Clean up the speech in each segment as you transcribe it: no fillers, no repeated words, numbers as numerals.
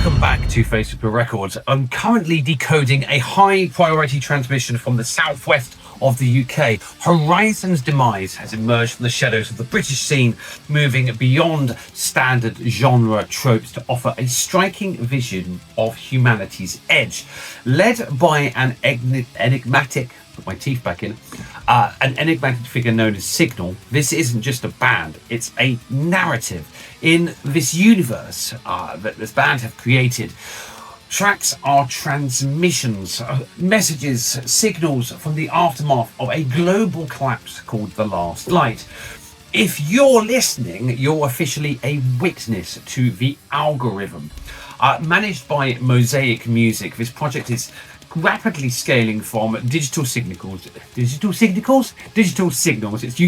Welcome back to Facebook Records. I'm currently decoding a high priority transmission from the southwest of the UK. Horizon's Demise has emerged from the shadows of the British scene, moving beyond standard genre tropes to offer a striking vision of humanity's edge. Led by an enigmatic, put my teeth back in, an enigmatic figure known as Signal, this isn't just a band, it's a narrative in this universe that this band have created. Tracks are transmissions, messages, signals from the aftermath of a global collapse called The Last Light. If you're listening, you're officially a witness to the algorithm. Managed by Mosaic Music, this project is rapidly scaling from digital signals. You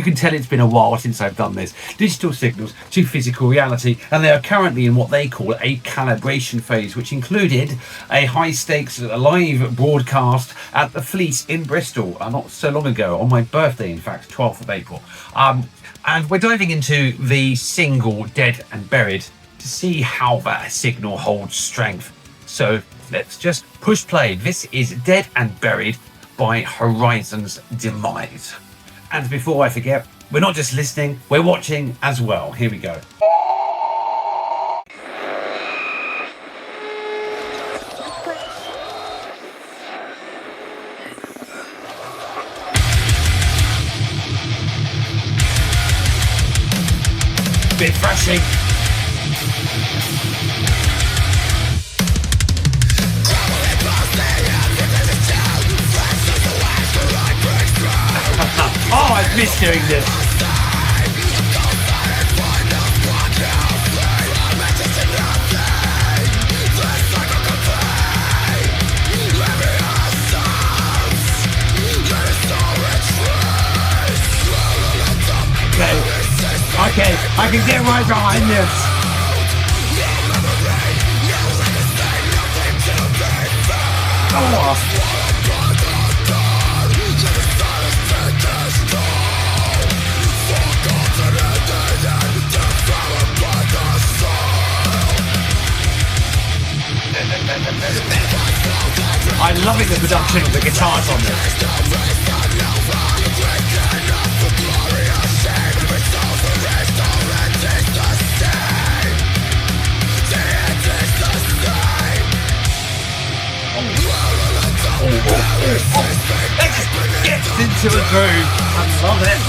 can tell it's been a while since I've done this. Digital signals to physical reality, and they are currently in what they call a calibration phase, which included a high stakes live broadcast at the Fleece in Bristol not so long ago, on my birthday, in fact, 12th of April. And we're diving into the single Dead and Buried to see how that signal holds strength. So let's just push play. This is Dead and Buried by Horizon's Demise. And before I forget, we're not just listening, we're watching as well. Here we go. Bit thrashing. Oh, I've missed doing this. Okay, I can get right behind this. Oh. I'm loving the production of the guitars on this. It just gets into a groove. I love it.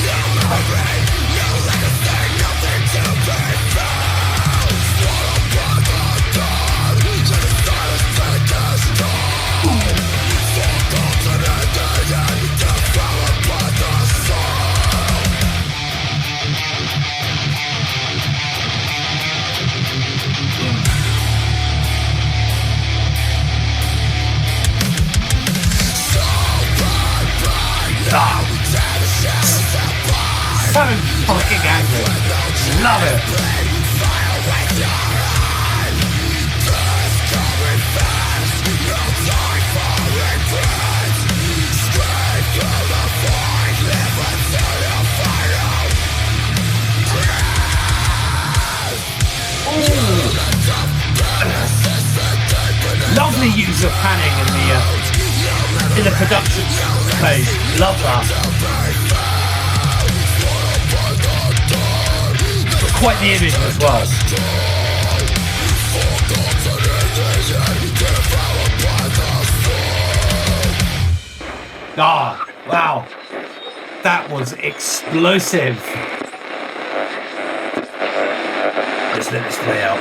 So fucking angry. Love it. Lovely use of panning in the production phase. Love that. Quite the image as well. Ah, wow. That was explosive. Let's let this play out.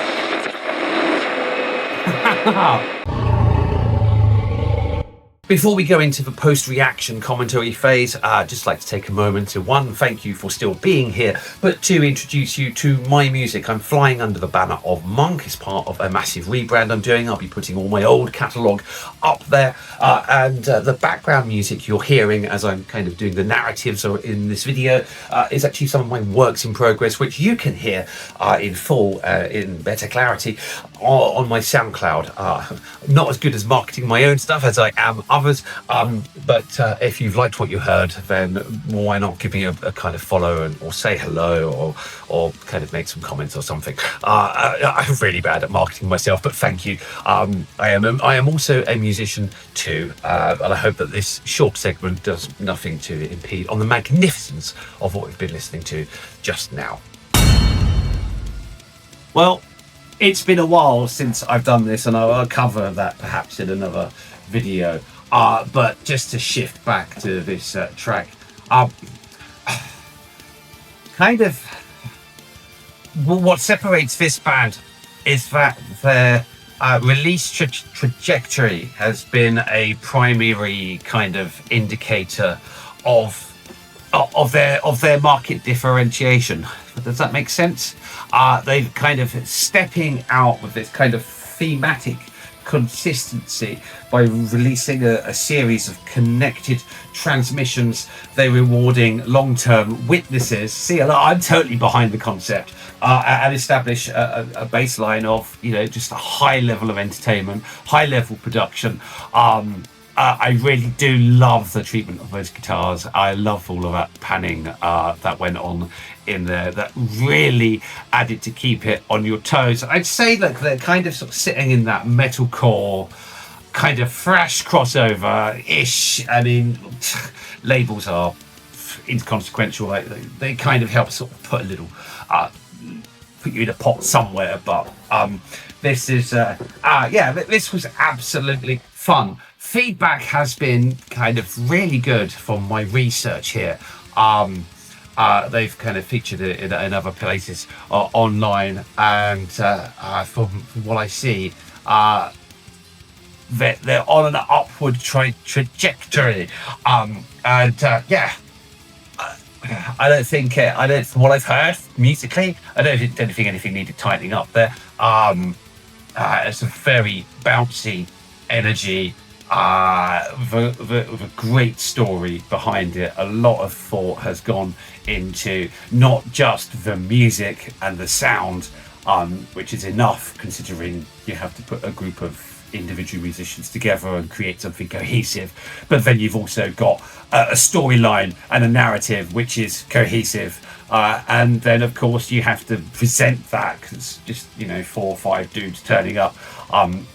Before we go into the post-reaction commentary phase, I'd just like to take a moment to, one, thank you for still being here, but two, introduce you to my music. I'm flying under the banner of Monk as part of a massive rebrand I'm doing. I'll be putting all my old catalogue up there, and the background music you're hearing as I'm kind of doing the narratives in this video is actually some of my works in progress, which you can hear in full, in better clarity, on my SoundCloud. Not as good as marketing my own stuff as I am others. But if you've liked what you heard, then why not give me a kind of follow or say hello or kind of make some comments or something. I'm really bad at marketing myself, but thank you. I am also a musician too, and I hope that this short segment does nothing to impede on the magnificence of what we've been listening to just now. Well, it's been a while since I've done this, and I'll cover that perhaps in another video. But just to shift back to this track, kind of what separates this band is that their release trajectory has been a primary kind of indicator of their market differentiation. Does that make sense? They've kind of stepping out with this kind of thematic consistency by releasing a series of connected transmissions. They're rewarding long-term witnesses. See, I'm totally behind the concept, and establish a baseline of, you know, just a high level of entertainment, high level production. I really do love the treatment of those guitars. I love all of that panning that went on in there. That really added to keep it on your toes. I'd say that they're kind of sort of sitting in that metalcore kind of thrash crossover-ish. I mean, labels are inconsequential. They kind of help sort of put a little, put you in a pot somewhere. But this is, this was absolutely fun. Feedback has been kind of really good from my research here. They've kind of featured it in other places online, and from what I see, they're on an upward trajectory. I don't think, from what I've heard musically, I don't think anything needed tightening up there. It's a very bouncy energy. With a great story behind it. A lot of thought has gone into not just the music and the sound, which is enough considering you have to put a group of individual musicians together and create something cohesive, but then you've also got a storyline and a narrative which is cohesive, and then of course you have to present that, because just, you know, 4 or 5 dudes turning up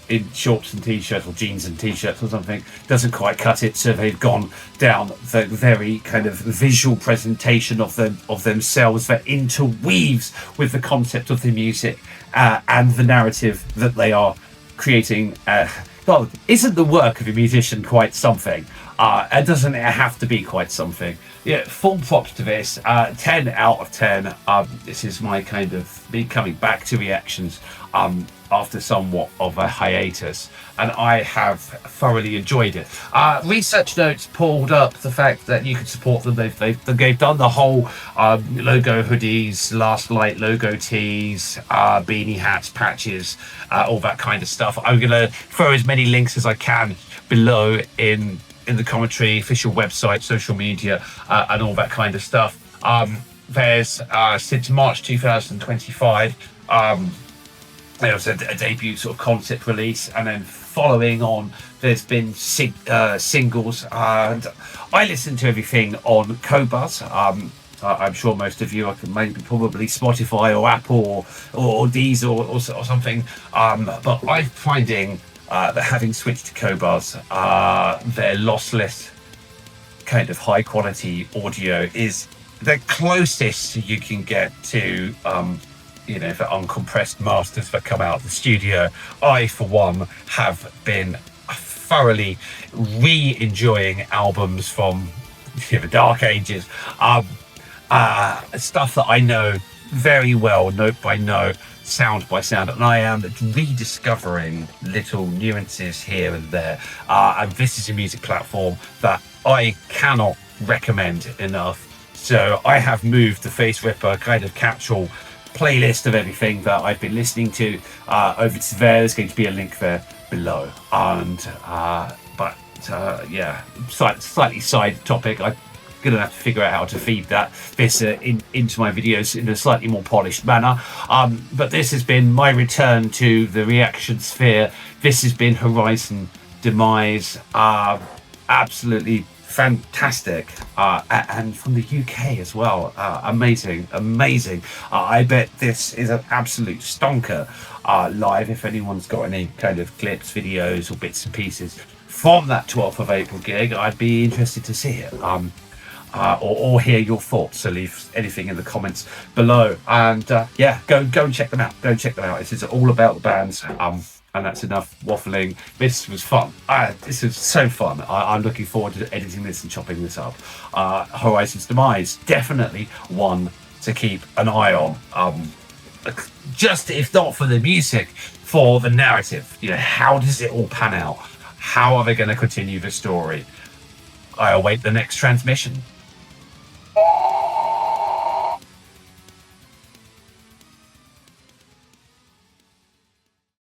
in shorts and t-shirts, or jeans and t-shirts or something, doesn't quite cut it. So they've gone down the very kind of visual presentation of themselves that interweaves with the concept of the music and the narrative that they are creating. God, isn't the work of a musician quite something? And doesn't it have to be quite something? Yeah, full props to this. 10 out of 10. This is my kind of me coming back to reactions after somewhat of a hiatus, and I have thoroughly enjoyed it. Research notes pulled up the fact that you can support them. They've done the whole logo hoodies, Last Light logo tees, beanie hats, patches, all that kind of stuff. I'm gonna throw as many links as I can below in the commentary, official website, social media, and all that kind of stuff. There's since March 2025, there was a debut sort of concept release, and then following on there's been singles, and I listen to everything on Qobuz. I'm sure most of you are maybe probably Spotify or Apple or Deezer or something, but I'm finding that having switched to Qobuz, their lossless kind of high quality audio is the closest you can get to the uncompressed masters that come out of the studio. I, for one, have been thoroughly re-enjoying albums from the dark ages, stuff that I know very well, note by note, sound by sound, and I am rediscovering little nuances here and there, and this is a music platform that I cannot recommend enough. So I have moved the Face Ripper kind of capsule playlist of everything that I've been listening to over to there. There's going to be a link there below, and slightly side topic. I'm gonna have to figure out how to feed this into my videos in a slightly more polished manner, but this has been my return to the reaction sphere. This has been Horizon Demise, absolutely fantastic, and from the UK as well. Amazing. I bet this is an absolute stonker live. If anyone's got any kind of clips, videos, or bits and pieces from that 12th of April gig, I'd be interested to see it. Or hear your thoughts. So leave anything in the comments below, and yeah, go and check them out. This is all about the bands. And that's enough waffling. This was fun. This is so fun. I'm looking forward to editing this and chopping this up. Horizon's Demise, definitely one to keep an eye on. Just if not for the music, for the narrative. You know, how does it all pan out? How are they going to continue the story? I await the next transmission.